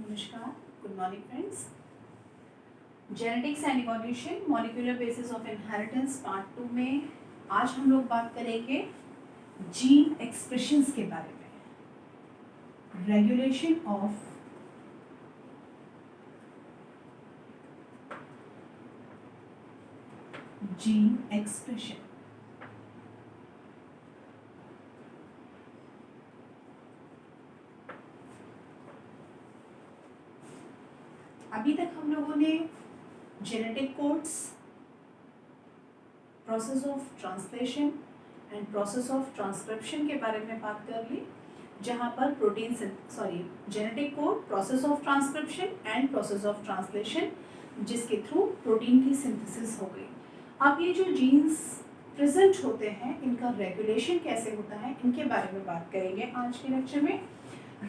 नमस्कार, good morning friends. Genetics and evolution molecular basis of inheritance part 2 में आज हम लोग बात करेंगे जीन एक्सप्रेशंस के बारे में। Regulation of gene expression. अभी तक हम लोगों ने genetic codes, process of translation and process of transcription के बारे में बात कर ली, जहाँ पर genetic code, process of transcription and process of translation, जिसके थ्रू प्रोटीन की सिंथेसिस हो गई। अब ये जो जीन्स प्रेजेंट होते हैं, इनका रेगुलेशन कैसे होता है, इनके बारे में बात करेंगे आज के लेक्चर में।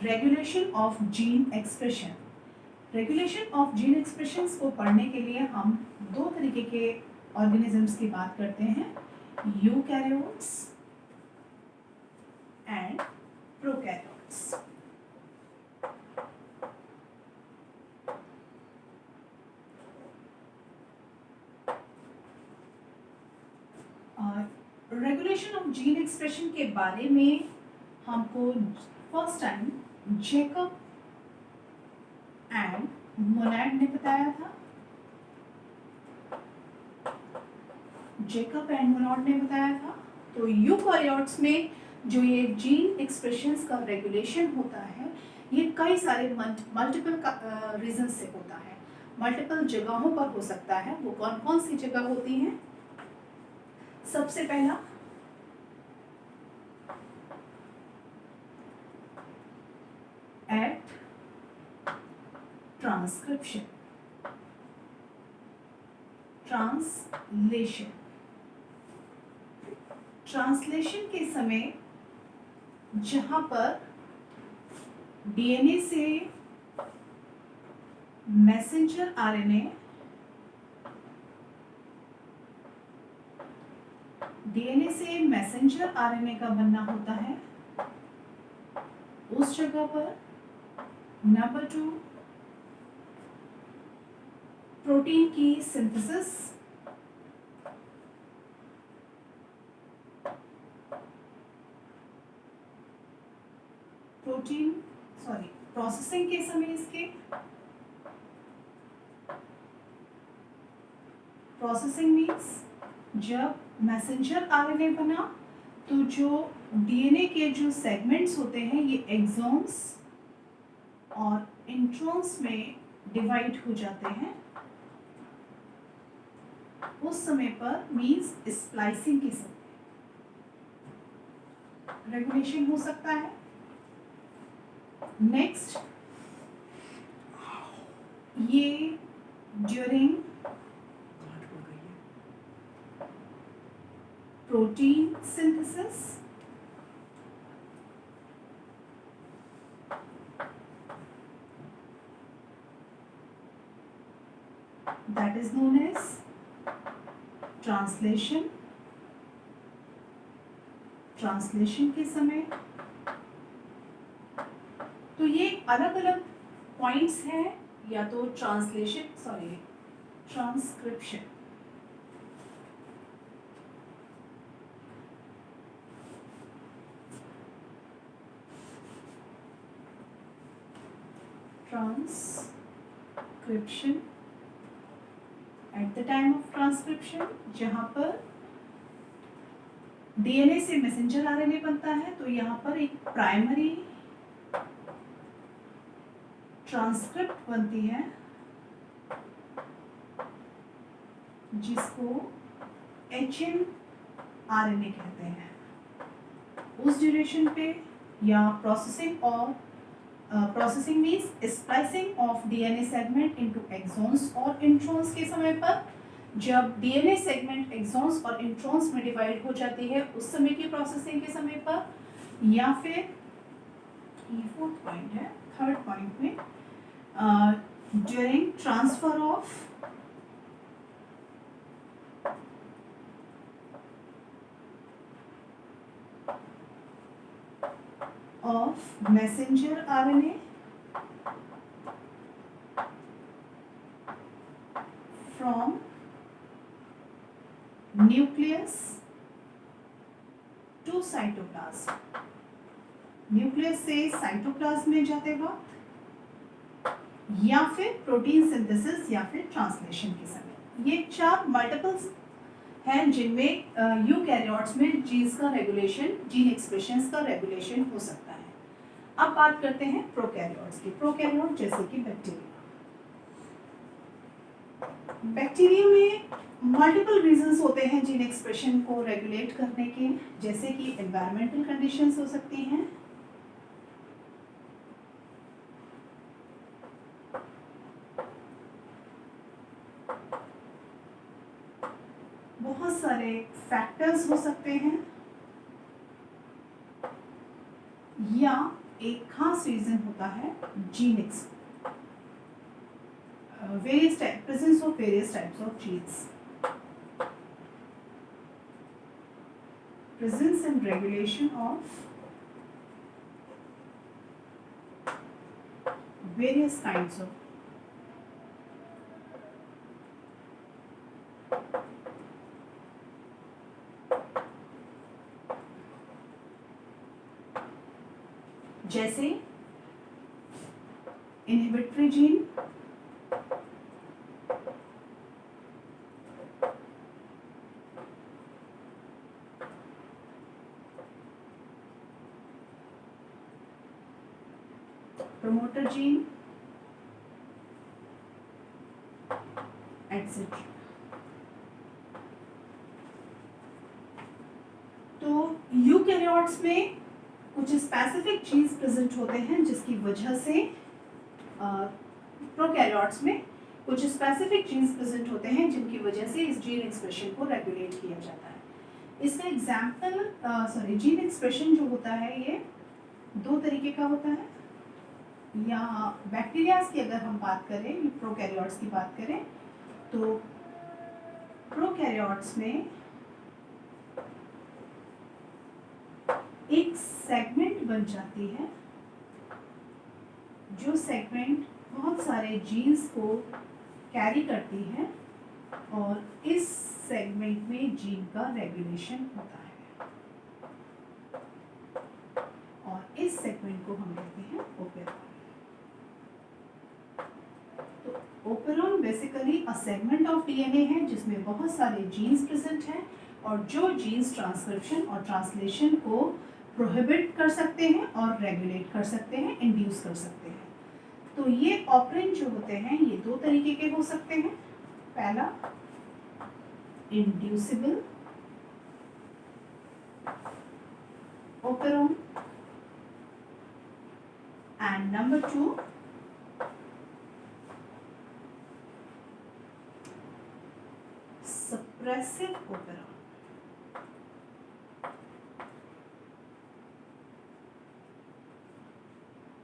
Regulation of gene expression. Regulation of gene expressions को पढ़ने के लिए हम दो तरीके के ऑर्गेनिजम्स की बात करते हैं, eukaryotes and prokaryotes. Regulation of gene expression के बारे में हमको फर्स्ट टाइम जेकब एंड मोनैड ने बताया था। जेकब एंड मोनैड ने बताया था। तो यूकैरियोट्स में जो ये जीन एक्सप्रेशंस का रेगुलेशन होता है, ये कई सारे मल्टीपल रीजन से होता है, मल्टीपल जगहों पर हो सकता है। वो कौन कौन सी जगह होती हैं? सबसे पहला एट ट्रांसक्रिप्शन, ट्रांसलेशन। ट्रांसलेशन के समय जहां पर डीएनए से मैसेंजर आरएनए, डीएनए से मैसेंजर आरएनए का बनना होता है, उस जगह पर नंबर 2 प्रोटीन की सिंथेसिस, प्रोसेसिंग के समय इसके प्रोसेसिंग मीन्स जब मैसेंजर आरएनए बना तो जो डीएनए के जो सेगमेंट्स होते हैं, ये एक्सॉन्स और इंट्रॉन्स में डिवाइड हो जाते हैं। उस समय पर मीन्स स्प्लाइसिंग के समय रेगुलेशन हो सकता है। नेक्स्ट, ये during protein synthesis, that is known as translation. Translation के समय तो ये अलग अलग पॉइंट्स हैं, या तो transcription. Transcription at the time of transcription, जहां पर डीएनए से मैसेंजर आरएनए बनता है, तो यहाँ पर एक प्राइमरी ट्रांसक्रिप्ट बनती है, जिसको एचएन आरएनए कहते हैं। उस ड्यूरेशन पे या processing means splicing of DNA segment into exons और इंट्रॉन्स के समय पर, जब डीएनए सेगमेंट एक्सॉन्स और इंट्रॉन्स में डिवाइड हो जाती है, उस समय की प्रोसेसिंग के समय पर, या फिर ये फोर्थ पॉइंट है, थर्ड पॉइंट में during transfer of messenger RNA from nucleus to cytoplasm, nucleus से साइटोप्लाज्म में जाते वक्त, या फिर प्रोटीन सिंथेसिस या फिर ट्रांसलेशन के समय। ये 4 मल्टीपल्स हैं जिनमें यूकैरियोट्स में जीन्स का रेगुलेशन, जीन एक्सप्रेशंस का रेगुलेशन हो सकता है। अब बात करते हैं प्रोकैरियोट्स की। प्रोकैरियोट जैसे कि बैक्टीरिया, बैक्टीरिया में मल्टीपल रीजंस होते हैं जीन एक्सप्रेशन को रेगुलेट करने के, जैसे कि एनवायरमेंटल कंडीशंस हो सकती हैं, बहुत सारे फैक्टर्स हो सकते हैं, या एक खास रीजन होता है gene presence of various types of genes, presence and regulation of various kinds of जैसे inhibitory gene, promoter gene, etc. तो यूकैरियोट्स में कुछ स्पेसिफिक जीन्स प्रेजेंट होते हैं जिसकी वजह से, प्रोकैरियोट्स में कुछ स्पेसिफिक जीन्स प्रेजेंट होते हैं जिनकी वजह से इस जीन एक्सप्रेशन को रेगुलेट किया जाता है। इसका एग्जाम्पल जीन एक्सप्रेशन जो होता है ये 2 तरीके का होता है, या बैक्टीरियाज की अगर हम बात करें, प्रोकैरियोट्स की बात करें, तो प्रोकैरियोट्स में एक सेगमेंट बन जाती है, जो सेगमेंट बहुत सारे जीन्स को कैरी करती है, और इस सेगमेंट में जीन का रेगुलेशन होता है, और इस सेगमेंट को हम कहते हैं ओपेरॉन। तो operon basically a segment of DNA है जिसमें बहुत सारे जीन्स प्रेजेंट हैं, और जो जीन्स ट्रांसक्रिप्शन और ट्रांसलेशन को प्रोहिबिट कर सकते हैं और रेगुलेट कर सकते हैं, इंड्यूस कर सकते हैं। तो ये ऑपरेंट जो होते हैं ये 2 तरीके के हो सकते हैं। पहला inducible operon, and number 2 suppressive operon.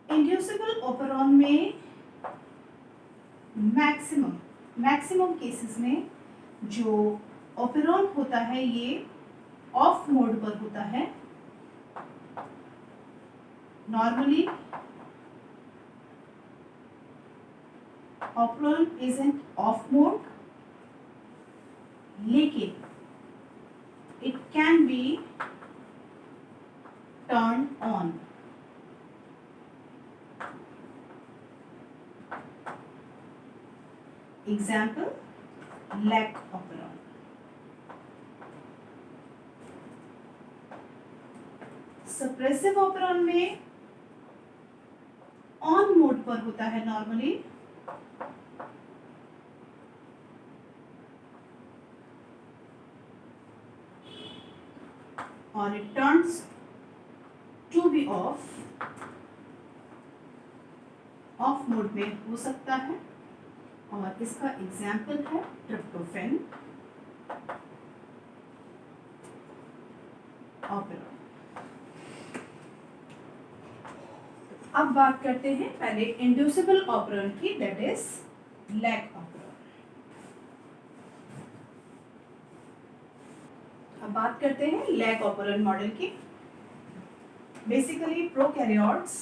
Inducible operon में मैक्सिमम केसेस में जो ओपेरॉन होता है ये ऑफ मोड पर होता है। Normally operon is in off mode, लेकिन it can be turn on. Example, lac operon. Suppressive operon में ऑन मोड पर होता है नॉर्मली, और it turns to be off mode में हो सकता है, और इसका एग्जाम्पल है ट्रिप्टोफैन ओपेरॉन। अब बात करते हैं पहले इंड्यूसिबल ओपेरॉन की, दैट इज लैक ओपेरॉन। अब बात करते हैं लैक ओपेरॉन मॉडल की। बेसिकली प्रोकैरियोट्स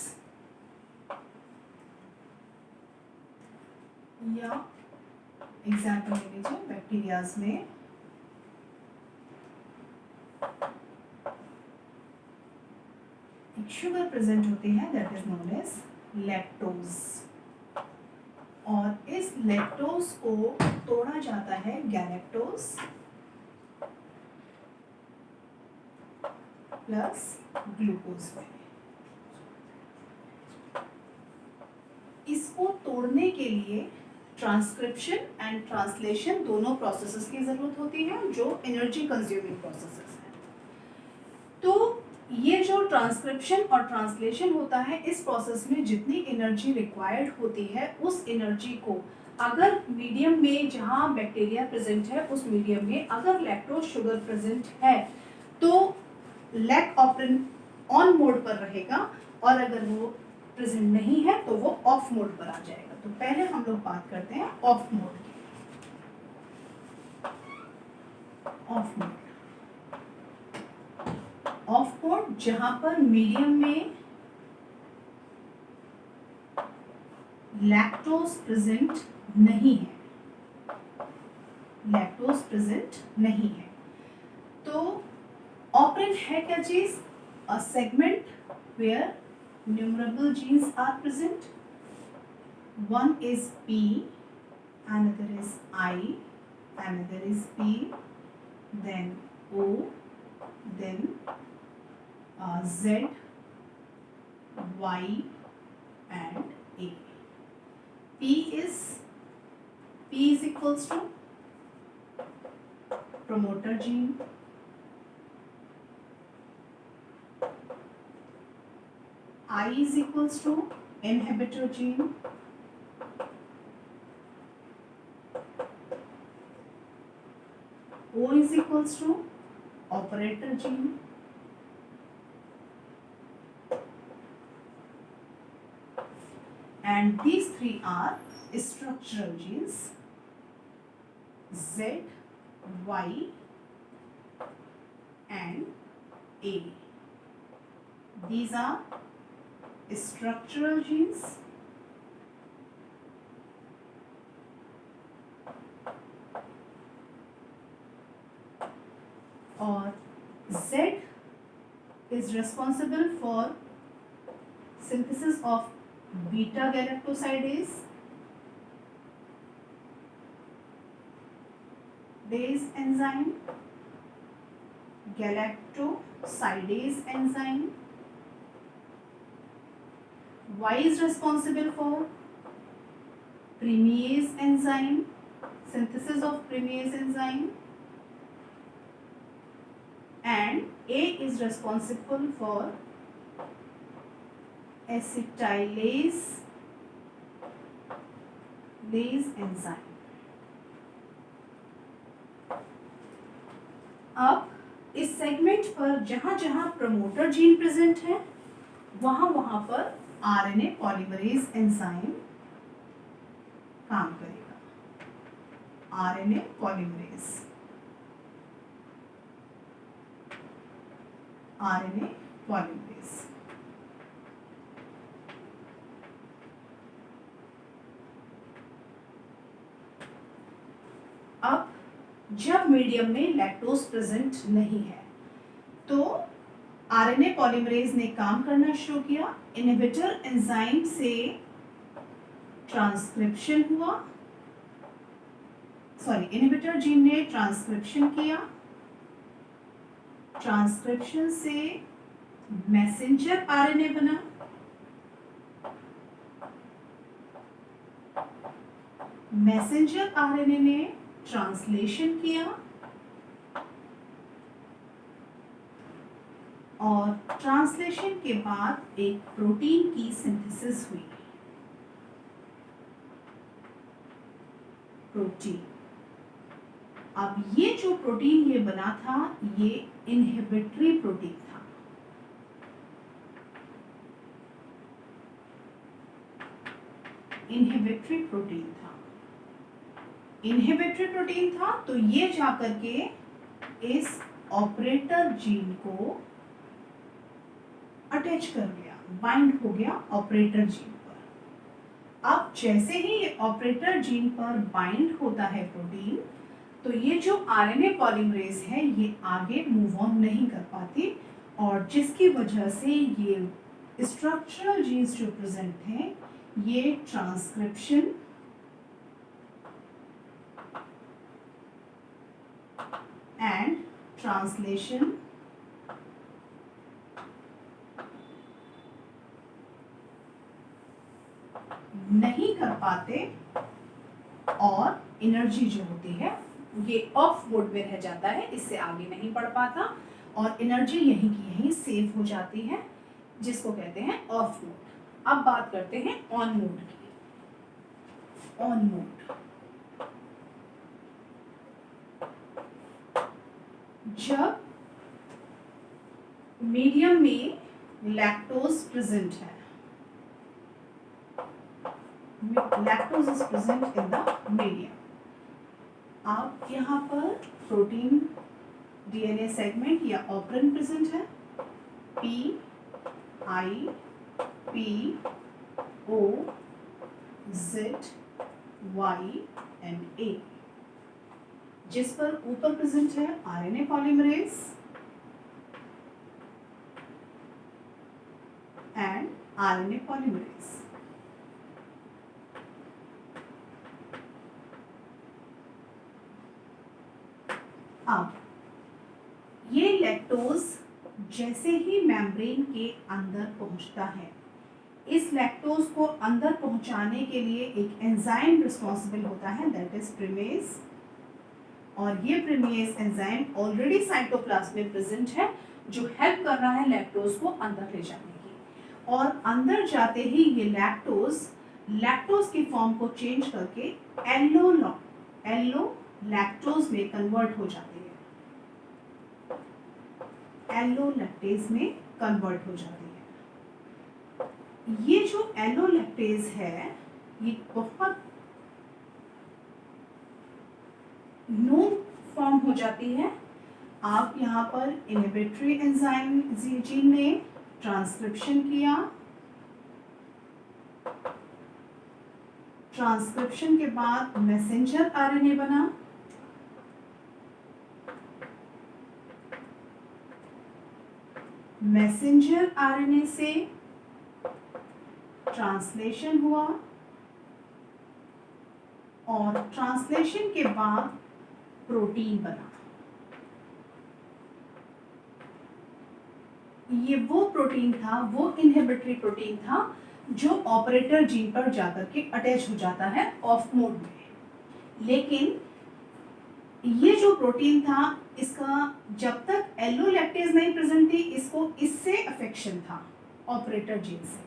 या एग्जाम्पल ले लीजिए, बैक्टीरियाज में एक शुगर प्रेजेंट होती है that is known as lactose, और इस लैक्टोज को तोड़ा जाता है गैलेक्टोज प्लस ग्लूकोज में। इसको तोड़ने के लिए ट्रांसक्रिप्शन एंड ट्रांसलेशन दोनों प्रोसेसेस की जरूरत होती है जो एनर्जी कंज्यूमिंग प्रोसेसेस हैं। तो ये जो ट्रांसक्रिप्शन और ट्रांसलेशन होता है, इस प्रोसेस में जितनी एनर्जी रिक्वायर्ड होती है उस एनर्जी को अगर मीडियम में जहाँ बैक्टीरिया प्रेजेंट है उस मीडियम में अगर लैक्टोज शुगर प्रेजेंट है तो लैक ऑपरेंट ऑन मोड पर रहेगा, और अगर वो प्रेजेंट नहीं है तो वो ऑफ मोड पर आ जाएगा। तो पहले हम लोग बात करते हैं ऑफ मोड की। ऑफ मोड, ऑफ मोड जहां पर मीडियम में लैक्टोज प्रेजेंट नहीं है, लैक्टोज प्रेजेंट नहीं है। तो ऑपरेंट है क्या चीज? A segment where numerable genes are present, one is P, another is I, another is P, then O, then Z, Y and A. P is equals to promoter gene, I is equals to inhibitor gene, O is equals to operator gene, and these three are structural genes Z, Y and A. These are structural genes और Z is responsible for synthesis of beta galactosidase enzyme, galactosidase enzyme. Y is responsible for primase enzyme, synthesis of primase enzyme, and A is responsible for acetylase enzyme. अब इस segment पर जहां जहां promoter gene present है वहां पर RNA polymerase enzyme काम करेगा। आरएनए पॉलीमरेज अब जब मीडियम में लैक्टोज प्रेजेंट नहीं है तो आरएनए पॉलीमरेज ने काम करना शुरू किया। इनहिबिटर एंजाइम से ट्रांसक्रिप्शन हुआ, इनहिबिटर जीन ने ट्रांसक्रिप्शन किया, ट्रांसक्रिप्शन से मैसेंजर आरएनए बना, मैसेंजर आरएनए ने ट्रांसलेशन किया और ट्रांसलेशन के बाद एक प्रोटीन की सिंथेसिस हुई। प्रोटीन, अब ये जो प्रोटीन ये बना था ये इनहिबिटरी प्रोटीन था। इनहिबिटरी प्रोटीन था तो ये जाकर के इस ऑपरेटर जीन को अटैच कर गया, बाइंड हो गया ऑपरेटर जीन पर। अब अब जैसे ही ऑपरेटर जीन पर बाइंड होता है प्रोटीन, तो ये जो आरएनए पॉलीमरेज है ये आगे मूव ऑन नहीं कर पाती, और जिसकी वजह से ये स्ट्रक्चरल जीन्स जो प्रेजेंट हैं ये ट्रांसक्रिप्शन एंड ट्रांसलेशन नहीं कर पाते, और एनर्जी जो होती है ये ऑफ मोड में रह जाता है, इससे आगे नहीं बढ़ पाता, और एनर्जी यहीं की यहीं सेव हो जाती है, जिसको कहते हैं ऑफ मोड। अब बात करते हैं ऑन मोड की। ऑन मोड जब मीडियम में लैक्टोज प्रेजेंट है, lactose is present in the medium. अब यहाँ पर प्रोटीन डीएनए सेगमेंट या ऑपरेंड प्रेजेंट है, P I P O Z Y and A, जिस पर ऊपर प्रेजेंट है RNA polymerase and RNA polymerase. अब ये लैक्टोज जैसे ही मेम्ब्रेन के अंदर पहुंचता है, इस लैक्टोज को अंदर पहुंचाने के लिए एक एंजाइम रिस्पॉन्सिबल होता है, दैट इज प्रीमेज, और ये प्रीमेज एंजाइम ऑलरेडी साइटोप्लाज्म में प्रेजेंट है, जो हेल्प कर रहा है लैक्टोज को अंदर ले जाने की। और अंदर जाते ही ये लैक्टोज की फॉर्म को चेंज करके एल्लो लैक्टोज में कन्वर्ट हो जाती है, एल्लो लैक्टेज में कन्वर्ट हो जाती है। ये जो एल्लो लैक्टेज है ये बहुत नोन फॉर्म हो जाती है। आप यहाँ पर इनहिबिटरी एंजाइम जीन ने ट्रांसक्रिप्शन किया, ट्रांसक्रिप्शन के बाद मैसेंजर आरएनए बना, मैसेंजर आरएनए से ट्रांसलेशन हुआ, और ट्रांसलेशन के बाद प्रोटीन बना। ये वो प्रोटीन था, वो इनहिबिटरी प्रोटीन था जो ऑपरेटर जीन पर जाकर के अटैच हो जाता है ऑफ मोड में। लेकिन ये जो प्रोटीन था इसका जब तक एल्लो लैक्टेज नहीं प्रेजेंट थी, इसको इससे अफेक्शन था ऑपरेटर जीन से,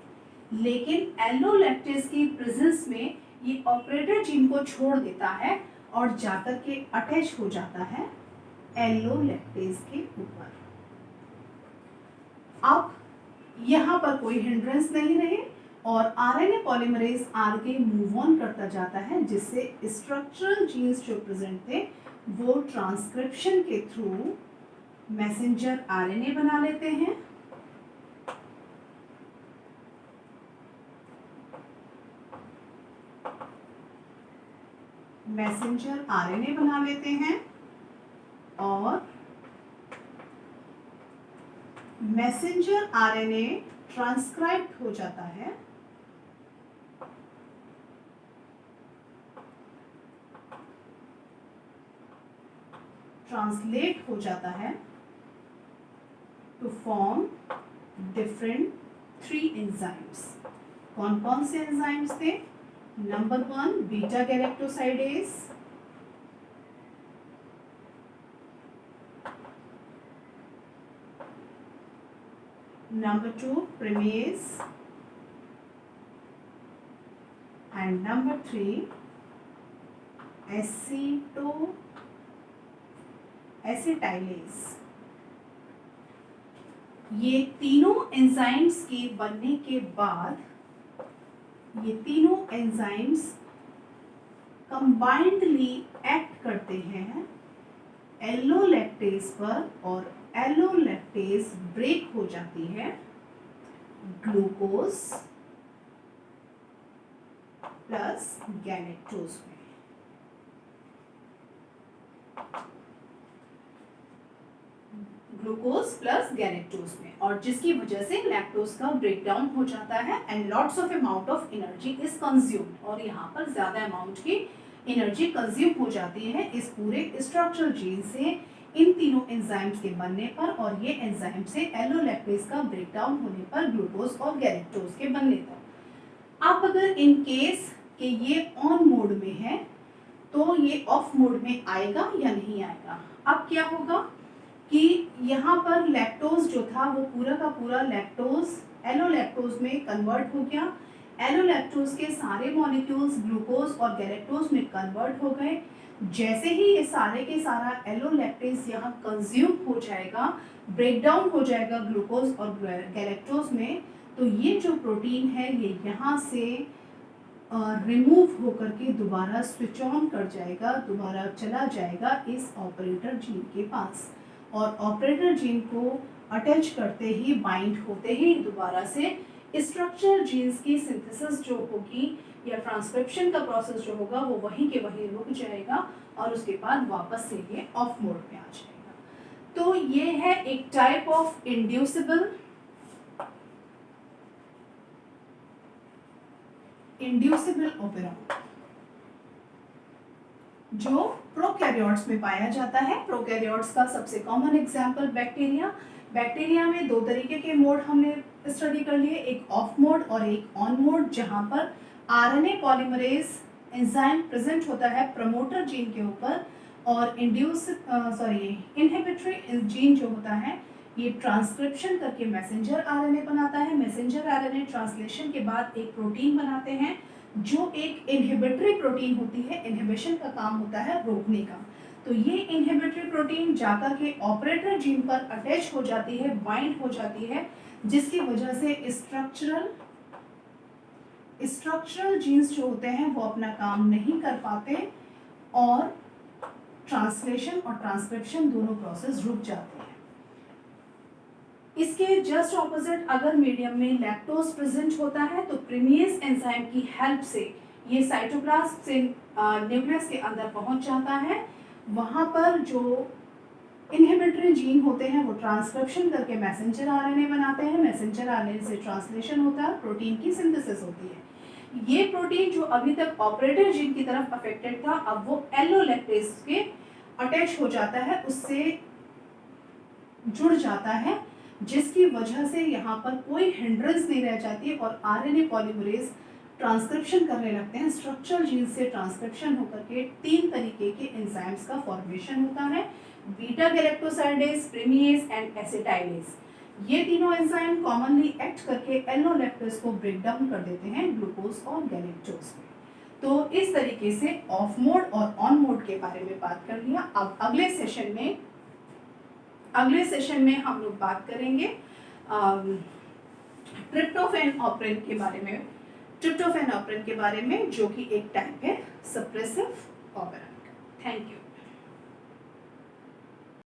लेकिन एल्लो लैक्टेज की प्रेजेंस में ये ऑपरेटर जीन को छोड़ देता है और जाकर के अटैच हो जाता है एल्लो लैक्टेज के ऊपर। अब यहाँ पर कोई हिंड्रेंस नहीं रहे और आरएनए पॉलीमरेज आगे मूव ऑन करता जाता है, जिससे स्ट्रक्चरल जीन्स जो प्रेजेंट थे वो ट्रांसक्रिप्शन के थ्रू मैसेंजर आरएनए बना लेते हैं, मैसेंजर आरएनए बना लेते हैं, और मैसेंजर आरएनए ट्रांसक्राइब्ड हो जाता है ट्रांसलेट हो जाता है टू फॉर्म डिफरेंट 3 एंजाइम्स। कौन कौन से एंजाइम्स थे? Number 1 beta galactosidase, number 2 primase, and number 3 acetylase। ये तीनों एंजाइम्स के बनने के बाद ये तीनों एंजाइम्स कंबाइंडली एक्ट करते हैं एल्लो लैक्टेज पर, और एल्लो लैक्टेज ब्रेक हो जाती है ग्लूकोज प्लस गैलेक्टोज में। ग्लूकोज प्लस गैलेक्टोज में, और जिसकी वजह से लैक्टोज का ब्रेकडाउन हो जाता है and lots of amount of energy is consumed, और यहाँ पर ज्यादा अमाउंट की एनर्जी कंज्यूम हो जाती है इस पूरे स्ट्रक्चरल चेन से इन तीनों एंजाइम्स के बनने पर, और ये एंजाइम से एलोलैक्टेज का ब्रेकडाउन होने पर ग्लूकोज और गैलेक्टोज के बनने तक। आप अगर इन केस कि ये ऑन मोड में है तो ये ऑफ मोड में आएगा या नहीं आएगा। अब क्या होगा कि यहाँ पर लैक्टोज जो था वो पूरा का पूरा लैक्टोज एलोलैक्टोज में कन्वर्ट हो गया। एलोलैक्टोज के सारे मॉलिक्यूल्स ग्लूकोज और गैलेक्टोज में कन्वर्ट हो गए। जैसे ही ये सारे के सारा एलोलैक्टेज यहाँ कंज्यूम हो जाएगा, ब्रेकडाउन हो जाएगा ग्लूकोज और गैलेक्टोज में, तो ये जो प्रोटीन है ये यहाँ से रिमूव होकर के दोबारा स्विच ऑन कर जाएगा, दोबारा चला जाएगा इस ऑपरेटर जीन के पास, और ऑपरेटर जीन को अटैच करते ही बाइंड होते ही दोबारा से स्ट्रक्चरल जीन्स की सिंथेसिस जो होगी या ट्रांसक्रिप्शन का प्रोसेस जो होगा वो वहीं के वहीं रुक जाएगा, और उसके बाद वापस से ये ऑफ मोड में आ जाएगा। तो ये है एक टाइप ऑफ इंड्यूसिबल ऑपरेरॉन जो प्रोकैरियोट्स में पाया जाता है। प्रोकैरियोट्स का सबसे कॉमन एग्जांपल बैक्टीरिया। बैक्टीरिया में दो तरीके के मोड हमने स्टडी कर लिए, एक ऑफ मोड और एक ऑन मोड, जहां पर आरएनए पॉलीमरेज एंजाइम प्रेजेंट होता है प्रमोटर जीन के ऊपर, और इनहिबिटरी जीन जो होता है ये ट्रांसक्रिप्शन करके मैसेंजर आरएनए बनाता है। मैसेंजर आरएनए ट्रांसलेशन के बाद एक प्रोटीन बनाते हैं जो एक इनहिबिटरी प्रोटीन होती है। इनहिबिशन का काम होता है रोकने का। तो ये इनहिबिटरी प्रोटीन जाकर के ऑपरेटर जीन पर अटैच हो जाती है, बाइंड हो जाती है, जिसकी वजह से स्ट्रक्चरल जीन्स जो होते हैं वो अपना काम नहीं कर पाते, और ट्रांसलेशन और ट्रांसक्रिप्शन दोनों प्रोसेस रुक जाते हैं। इसके जस्ट ऑपोजिट अगर मीडियम में लैक्टोज प्रेजेंट होता है तो प्रीमियस एंजाइम की हेल्प से ये साइटोप्लाज्म से न्यूक्लियस के अंदर पहुंच जाता है। वहां पर जो इनहिबिटरी जीन होते हैं वो ट्रांसक्रिप्शन करके मैसेंजर आरएनए बनाते हैं। मैसेंजर आरएनए से ट्रांसलेशन होता है, प्रोटीन की सिंथेसिस होती है। ये प्रोटीन जो अभी तक ऑपरेटर जीन की तरफ अफेक्टेड था, अब वो एलोलैक्टेज के अटैच हो जाता है, उससे जुड़ जाता है, जिसकी वजह से यहाँ पर कोई हिंड्रेंस नहीं रह जाती और आरएनए पॉलीमरेज ट्रांसक्रिप्शन करने लगते हैं। स्ट्रक्चरल जीन से ट्रांसक्रिप्शन होकर के तीन तरीके के एंजाइम्स का फॉर्मेशन होता है, बीटा गैलेक्टोसाइडेज, प्रीमियेज एंड एसिटाइलेज। ये तीनों एंजाइम कॉमनली एक्ट करके एलोलैक्टेज को ब्रेक डाउन कर देते हैं ग्लूकोज और गैलेक्टोज में। तो इस तरीके से ऑफ मोड और ऑन मोड के बारे में बात कर लिया। अब अगले सेशन में हम लोग बात करेंगे ट्रिप्टोफैन ऑपरेन के बारे में, जो कि एक टाइप है सप्रेसिव ऑपरेंट। Thank you.